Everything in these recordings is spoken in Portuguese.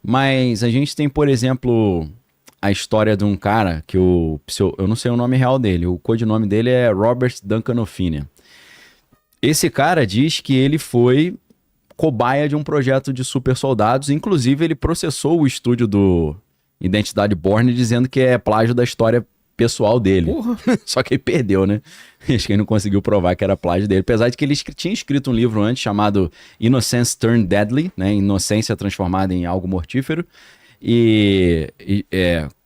Mas a gente tem, por exemplo, a história de um cara que eu não sei o nome real dele, o codinome dele é Robert Duncan O'Finner. Esse cara diz que ele foi cobaia de um projeto de super soldados, inclusive ele processou o estúdio do Identidade Bourne dizendo que é plágio da história pessoal dele. Porra. Só que ele perdeu, né? Acho que ele não conseguiu provar que era plágio dele, apesar de que ele tinha escrito um livro antes chamado Innocence Turned Deadly, né? Inocência transformada em algo mortífero,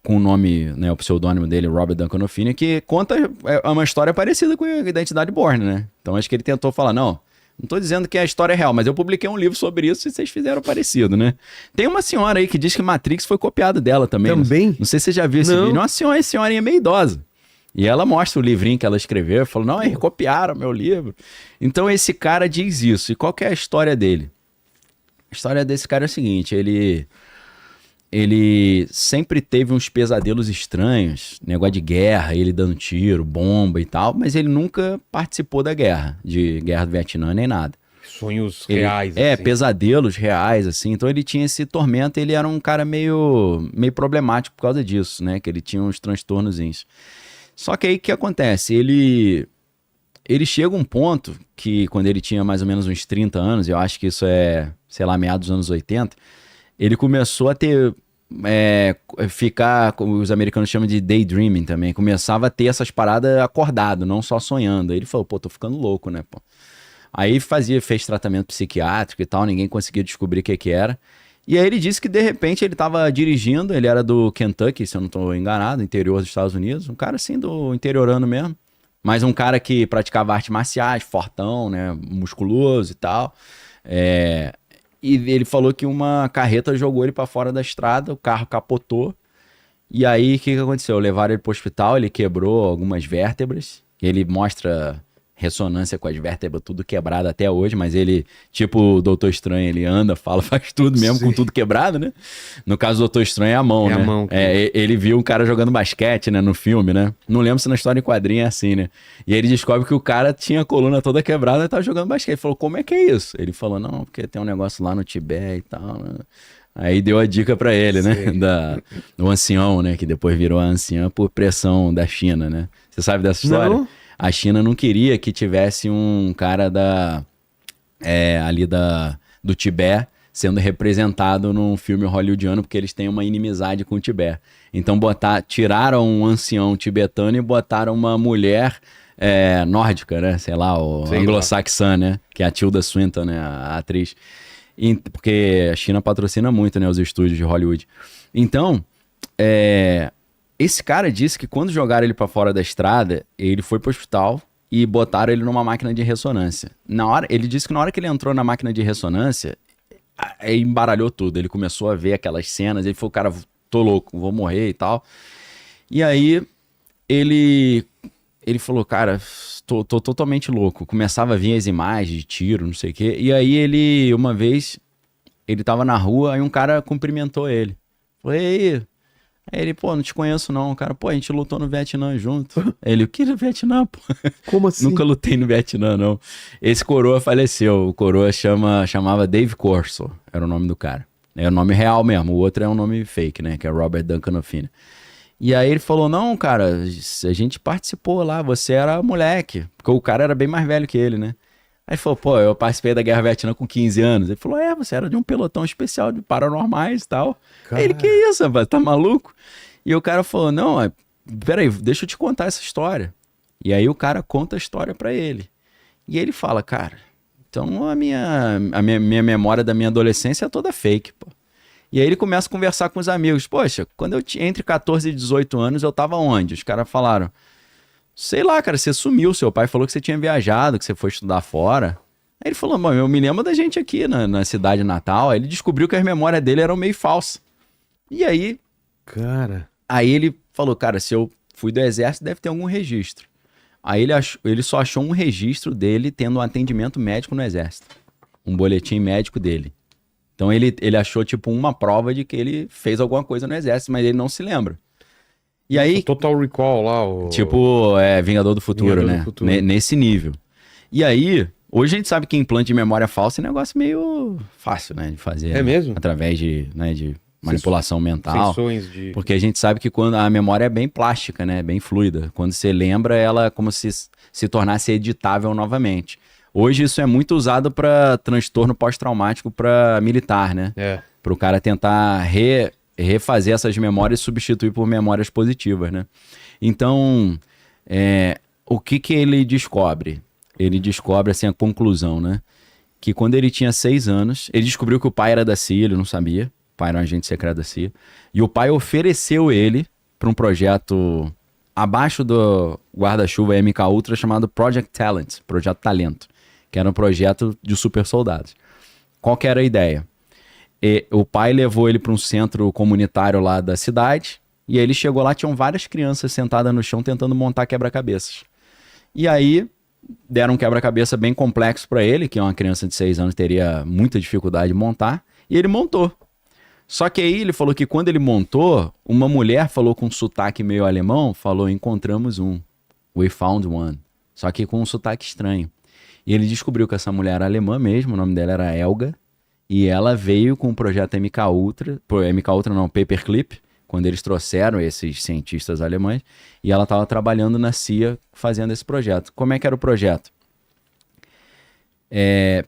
com o nome, né, o pseudônimo dele, Robert Duncan O'Finner, que conta uma história parecida com a Identidade Bourne, né? Então acho que ele tentou falar, não tô dizendo que a história é real, mas eu publiquei um livro sobre isso e vocês fizeram parecido, né? Tem uma senhora aí que diz que Matrix foi copiado dela também. Também? Não sei se você já viu esse vídeo. Uma senhorinha meio idosa. E ela mostra o livrinho que ela escreveu e falou, não, eles copiaram meu livro. Então esse cara diz isso. E qual que é a história dele? A história desse cara é o seguinte, ele sempre teve uns pesadelos estranhos, negócio de guerra, ele dando tiro, bomba e tal, mas ele nunca participou da guerra, de guerra do Vietnã nem nada. Sonhos reais, assim. Pesadelos reais, assim. Então ele tinha esse tormento, ele era um cara meio problemático por causa disso, né? Que ele tinha uns transtornozinhos. Só que aí o que acontece? Ele chega a um ponto que quando ele tinha mais ou menos uns 30 anos, eu acho que isso é, sei lá, meados dos anos 80, ele começou a ter, ficar, como os americanos chamam de daydreaming também, começava a ter essas paradas acordado, não só sonhando. Aí ele falou, pô, tô ficando louco, né, pô? Aí fez tratamento psiquiátrico e tal, ninguém conseguia descobrir o que era. E aí ele disse que de repente ele tava dirigindo, ele era do Kentucky, se eu não tô enganado, interior dos Estados Unidos, um cara assim do interiorano mesmo, mas um cara que praticava artes marciais, fortão, né, musculoso e tal. E ele falou que uma carreta jogou ele para fora da estrada, o carro capotou. E aí, o que aconteceu? Levaram ele pro hospital, ele quebrou algumas vértebras. Ele mostra ressonância com as vértebras, tudo quebrado até hoje, mas ele, tipo o Doutor Estranho, ele anda, fala, faz tudo mesmo, com tudo quebrado, né? No caso do Doutor Estranho é a mão, né? A mão, ele viu um cara jogando basquete, né, no filme, né? Não lembro se na história em quadrinho é assim, né? E aí ele descobre que o cara tinha a coluna toda quebrada e tava jogando basquete. Ele falou, como é que é isso? Ele falou, não, porque tem um negócio lá no Tibete e tal, né? Aí deu a dica pra ele, né? Do ancião, né? Que depois virou a anciã por pressão da China, né? Você sabe dessa história? Não. A China não queria que tivesse um cara do Tibete sendo representado num filme hollywoodiano, porque eles têm uma inimizade com o Tibete. Então tiraram um ancião tibetano e botaram uma mulher nórdica, né? Sei lá, anglo-saxã, né? Que é a Tilda Swinton, né? A atriz. Porque a China patrocina muito, né? Os estúdios de Hollywood. Então, esse cara disse que quando jogaram ele pra fora da estrada, ele foi pro hospital e botaram ele numa máquina de ressonância. Ele disse que na hora que ele entrou na máquina de ressonância, embaralhou tudo. Ele começou a ver aquelas cenas, ele falou, cara, tô louco, vou morrer e tal. E aí, ele falou, cara, tô totalmente louco. Começava a vir as imagens de tiro, não sei o quê. E aí uma vez, ele tava na rua, aí um cara cumprimentou ele. Falei, e aí? Aí ele, pô, não te conheço não, cara. Pô, a gente lutou no Vietnã junto. Ele, o que no Vietnã, pô? Como assim? Nunca lutei no Vietnã, não. Esse coroa faleceu. O coroa chamava Dave Corso, era o nome do cara. É o nome real mesmo, o outro é um nome fake, né? Que é Robert Duncan O'Finner. E aí ele falou, não, cara, a gente participou lá, você era moleque. Porque o cara era bem mais velho que ele, né? Aí ele falou, pô, eu participei da Guerra Vietnã com 15 anos. Ele falou, você era de um pelotão especial de paranormais e tal. Aí ele, que isso, rapaz, tá maluco? E o cara falou, não, peraí, deixa eu te contar essa história. E aí o cara conta a história pra ele. E ele fala, cara, então a minha memória da minha adolescência é toda fake, pô. E aí ele começa a conversar com os amigos. Poxa, quando eu tinha entre 14 e 18 anos, eu tava onde? Os caras falaram, sei lá, cara, você sumiu, seu pai falou que você tinha viajado, que você foi estudar fora. Aí ele falou, mano, eu me lembro da gente aqui na cidade natal. Aí ele descobriu que as memórias dele eram meio falsas. E aí... Cara... Aí ele falou, cara, se eu fui do exército, deve ter algum registro. Aí ele só achou um registro dele tendo um atendimento médico no exército. Um boletim médico dele. Então ele achou, tipo, uma prova de que ele fez alguma coisa no exército, mas ele não se lembra. E aí... Total Recall lá, Tipo, Vingador do Futuro, né? Nesse nível. E aí, hoje a gente sabe que implante de memória falsa é um negócio meio fácil, né? De fazer. É mesmo? Através de manipulação mental. Sessões de... Porque a gente sabe que quando a memória é bem plástica, né? Bem fluida. Quando você lembra, ela é como se tornasse editável novamente. Hoje isso é muito usado para transtorno pós-traumático para militar, né? Para o cara tentar refazer essas memórias e substituir por memórias positivas, né? Então, o que ele descobre? Ele descobre, assim, a conclusão, né? Que quando ele tinha 6 anos, ele descobriu que o pai era da CIA, ele não sabia. O pai era um agente secreto da CIA. E o pai ofereceu ele para um projeto abaixo do guarda-chuva MK Ultra chamado Project Talent, Projeto Talento, que era um projeto de super soldados. Qual que era a ideia? O pai levou ele para um centro comunitário lá da cidade, e aí ele chegou lá, tinham várias crianças sentadas no chão tentando montar quebra-cabeças. E aí deram um quebra-cabeça bem complexo para ele, que uma criança de 6 anos teria muita dificuldade de montar, e ele montou. Só que aí ele falou que quando ele montou, uma mulher falou com um sotaque meio alemão, falou, encontramos um, we found one, só que com um sotaque estranho. E ele descobriu que essa mulher era alemã mesmo, o nome dela era Helga, e ela veio com o projeto MK Ultra, Paperclip, quando eles trouxeram esses cientistas alemães, e ela estava trabalhando na CIA fazendo esse projeto. Como é que era o projeto?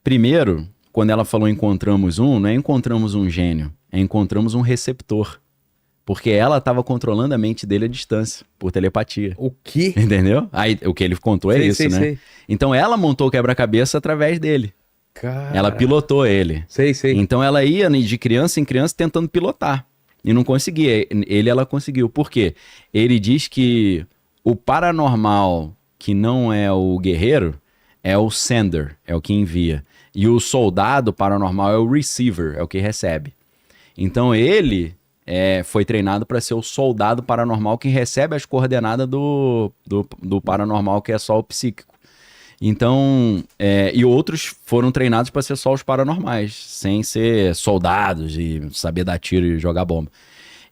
Primeiro, quando ela falou encontramos um, não é encontramos um gênio, é encontramos um receptor. Porque ela estava controlando a mente dele à distância, por telepatia. O quê? Entendeu? Aí o que ele contou é isso, né? Sei. Então ela montou o quebra-cabeça através dele. Cara... Ela pilotou ele. Sei. Então ela ia de criança em criança tentando pilotar. E não conseguia. Ela conseguiu. Por quê? Ele diz que o paranormal, que não é o guerreiro, é o sender, é o que envia. E o soldado paranormal é o receiver, é o que recebe. Então ele foi treinado para ser o soldado paranormal que recebe as coordenadas do paranormal, que é só o psíquico. Então, e outros foram treinados para ser só os paranormais, sem ser soldados e saber dar tiro e jogar bomba.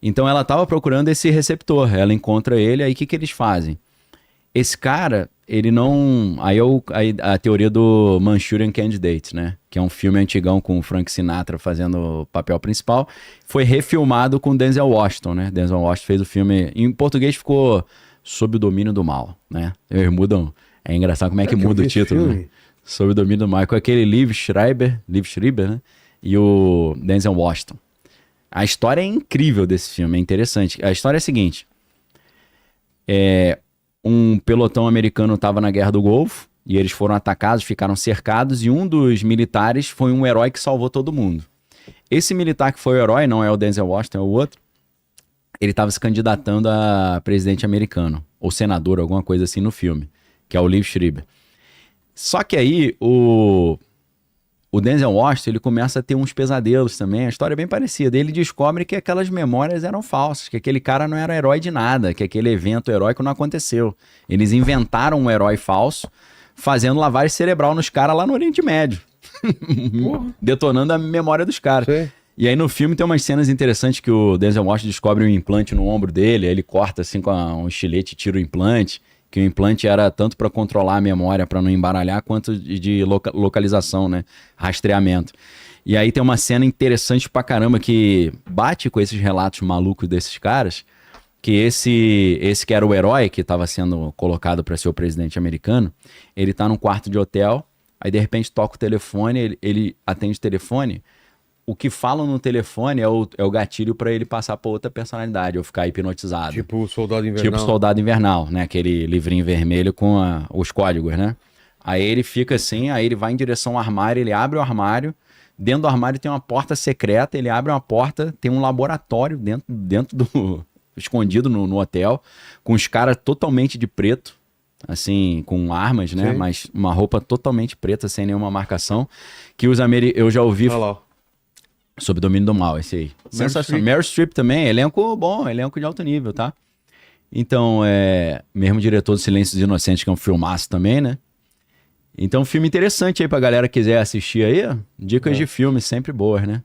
Então ela estava procurando esse receptor, ela encontra ele, aí o que eles fazem? Esse cara, ele não... Aí a teoria do Manchurian Candidate, né? Que é um filme antigão com o Frank Sinatra fazendo o papel principal. Foi refilmado com Denzel Washington, né? Denzel Washington fez o filme... Em português ficou Sob o Domínio do Mal, né? Eles mudam... É engraçado como é que muda o título, né? Sob o Domínio do Mal. Com aquele Liev Schreiber, né? E o Denzel Washington. A história é incrível desse filme, é interessante. A história é a seguinte. Um pelotão americano estava na Guerra do Golfo e eles foram atacados, ficaram cercados e um dos militares foi um herói que salvou todo mundo. Esse militar que foi o herói, não é o Denzel Washington, é o outro, ele estava se candidatando a presidente americano, ou senador, alguma coisa assim no filme, que é o Liev Schreiber. Só que aí o Denzel Washington, ele começa a ter uns pesadelos também, a história é bem parecida. Ele descobre que aquelas memórias eram falsas, que aquele cara não era herói de nada, que aquele evento heróico não aconteceu. Eles inventaram um herói falso, fazendo lavagem cerebral nos caras lá no Oriente Médio. Detonando a memória dos caras. Sim. E aí no filme tem umas cenas interessantes que o Denzel Washington descobre um implante no ombro dele, aí ele corta assim com um estilete e tira o implante, que o implante era tanto para controlar a memória, para não embaralhar, quanto de localização, né? Rastreamento. E aí tem uma cena interessante pra caramba que bate com esses relatos malucos desses caras, que esse que era o herói que estava sendo colocado para ser o presidente americano, ele tá num quarto de hotel, aí de repente toca o telefone, ele atende o telefone, o que falam no telefone é o gatilho pra ele passar pra outra personalidade, ou ficar hipnotizado. Tipo o Soldado Invernal. Tipo Soldado Invernal, né? Aquele livrinho vermelho com os códigos, né? Aí ele fica assim, aí ele vai em direção ao armário, ele abre o armário, dentro do armário tem uma porta secreta, ele abre uma porta, tem um laboratório dentro do... escondido no hotel, com os caras totalmente de preto, assim, com armas, né? Sim. Mas uma roupa totalmente preta, sem nenhuma marcação, que os americanos... Eu já ouvi... Olha lá. Sob Domínio do Mal, esse aí. Sensacional. Meryl Streep também, elenco bom, elenco de alto nível, tá? Então, mesmo diretor do Silêncios Inocentes, que é um filmaço também, né? Então, filme interessante aí pra galera que quiser assistir aí. Dicas de filme sempre boas, né?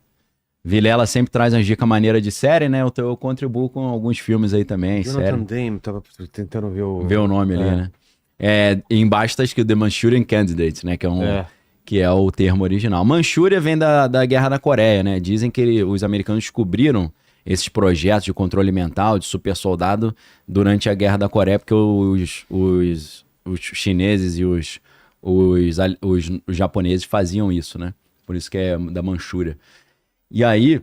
Vilela sempre traz umas dicas maneiras de série, né? Eu contribuo com alguns filmes aí também, Jonathan Demme, tava tentando ver o nome ali, né? E embaixo tá escrito The Manchurian Candidate, né? Que é que é o termo original. Manchúria vem da Guerra da Coreia, né? Dizem que os americanos descobriram esses projetos de controle mental, de super soldado, durante a Guerra da Coreia, porque os chineses e os japoneses faziam isso, né? Por isso que é da Manchúria. E aí,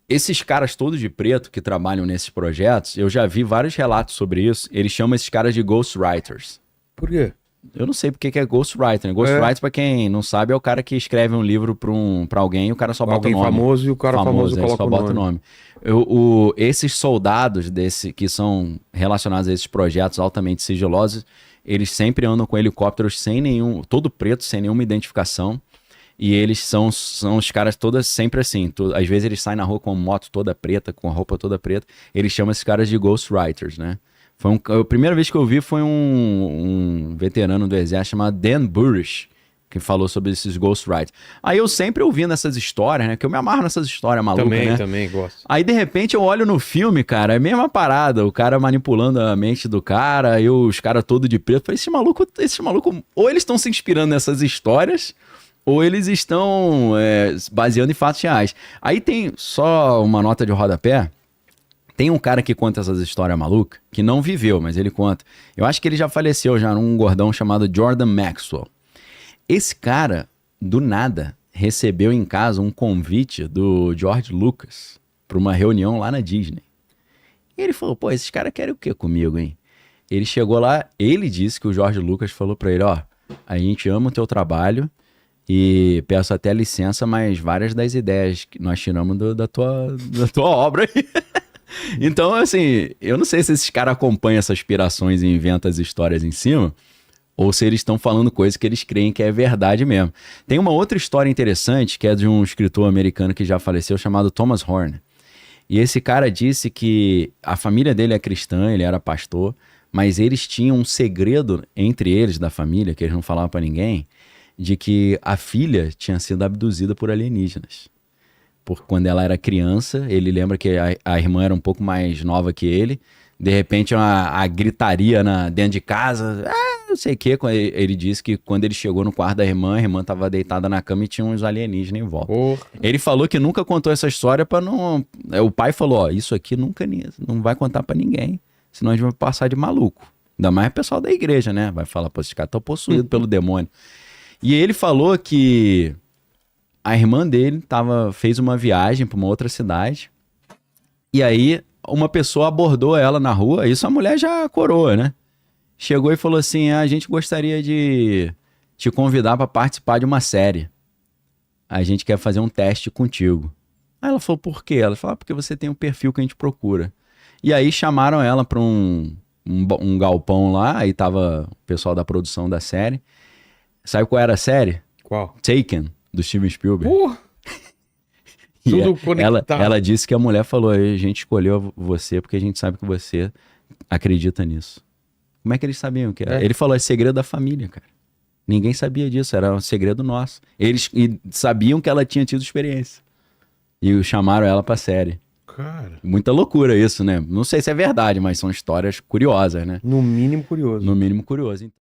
esses caras todos de preto que trabalham nesses projetos, eu já vi vários relatos sobre isso, eles chamam esses caras de ghostwriters. Por quê? Eu não sei porque que é ghostwriter, né? Ghostwriter, pra quem não sabe, é o cara que escreve um livro pra alguém e o cara só bota o nome. Alguém famoso e o cara famoso coloca só bota o nome. Esses soldados que são relacionados a esses projetos altamente sigilosos, eles sempre andam com helicópteros todo preto, sem nenhuma identificação. E eles são os caras todas sempre assim. Às vezes eles saem na rua com a moto toda preta, com a roupa toda preta. Eles chamam esses caras de ghostwriters, né? A primeira vez que eu vi foi um veterano do exército chamado Dan Burrish, que falou sobre esses ghostwriters. Aí eu sempre ouvindo essas histórias, né? Que eu me amarro nessas histórias malucas, né? Também gosto. Aí, de repente, eu olho no filme, cara, é a mesma parada. O cara manipulando a mente do cara, e os caras todos de preto. Eu falei, esse maluco, ou eles estão se inspirando nessas histórias, ou eles estão baseando em fatos reais. Aí tem só uma nota de rodapé. Tem um cara que conta essas histórias malucas, que não viveu, mas ele conta. Eu acho que ele já faleceu já, num gordão chamado Jordan Maxwell. Esse cara, do nada, recebeu em casa um convite do George Lucas para uma reunião lá na Disney. E ele falou, pô, esses caras querem o quê comigo, hein? Ele chegou lá, ele disse que o George Lucas falou para ele, ó, a gente ama o teu trabalho e peço até licença, mas várias das ideias que nós tiramos da tua obra aí. Então, assim, eu não sei se esses caras acompanham essas aspirações e inventam as histórias em cima, ou se eles estão falando coisas que eles creem que é verdade mesmo. Tem uma outra história interessante, que é de um escritor americano que já faleceu, chamado Thomas Horn. E esse cara disse que a família dele é cristã, ele era pastor, mas eles tinham um segredo entre eles, da família, que eles não falavam pra ninguém, de que a filha tinha sido abduzida por alienígenas. Porque quando ela era criança, ele lembra que a irmã era um pouco mais nova que ele. De repente, a gritaria dentro de casa, não sei o que. Ele disse que quando ele chegou no quarto da irmã, a irmã estava deitada na cama e tinha uns alienígenas em volta. Ele falou que nunca contou essa história para não... O pai falou, ó, isso aqui nunca não vai contar para ninguém, senão a gente vai passar de maluco. Ainda mais o pessoal da igreja, né? Vai falar, pô, esses caras estão possuídos pelo demônio. E ele falou que a irmã dele fez uma viagem para uma outra cidade. E aí uma pessoa abordou ela na rua. Isso a mulher já coroa, né? Chegou e falou assim, a gente gostaria de te convidar para participar de uma série. A gente quer fazer um teste contigo. Aí ela falou, por quê? Ela falou, porque você tem um perfil que a gente procura. E aí chamaram ela para um galpão lá. Aí tava o pessoal da produção da série. Sabe qual era a série? Qual? Taken, do Steven Spielberg. Tudo conectado. Ela disse que a mulher falou, a gente escolheu você porque a gente sabe que você acredita nisso. Como é que eles sabiam que era? Ele falou, é segredo da família, cara. Ninguém sabia disso, era um segredo nosso. Eles sabiam que ela tinha tido experiência. E chamaram ela pra série. Cara. Muita loucura isso, né? Não sei se é verdade, mas são histórias curiosas, né? No mínimo curioso. No mínimo curioso.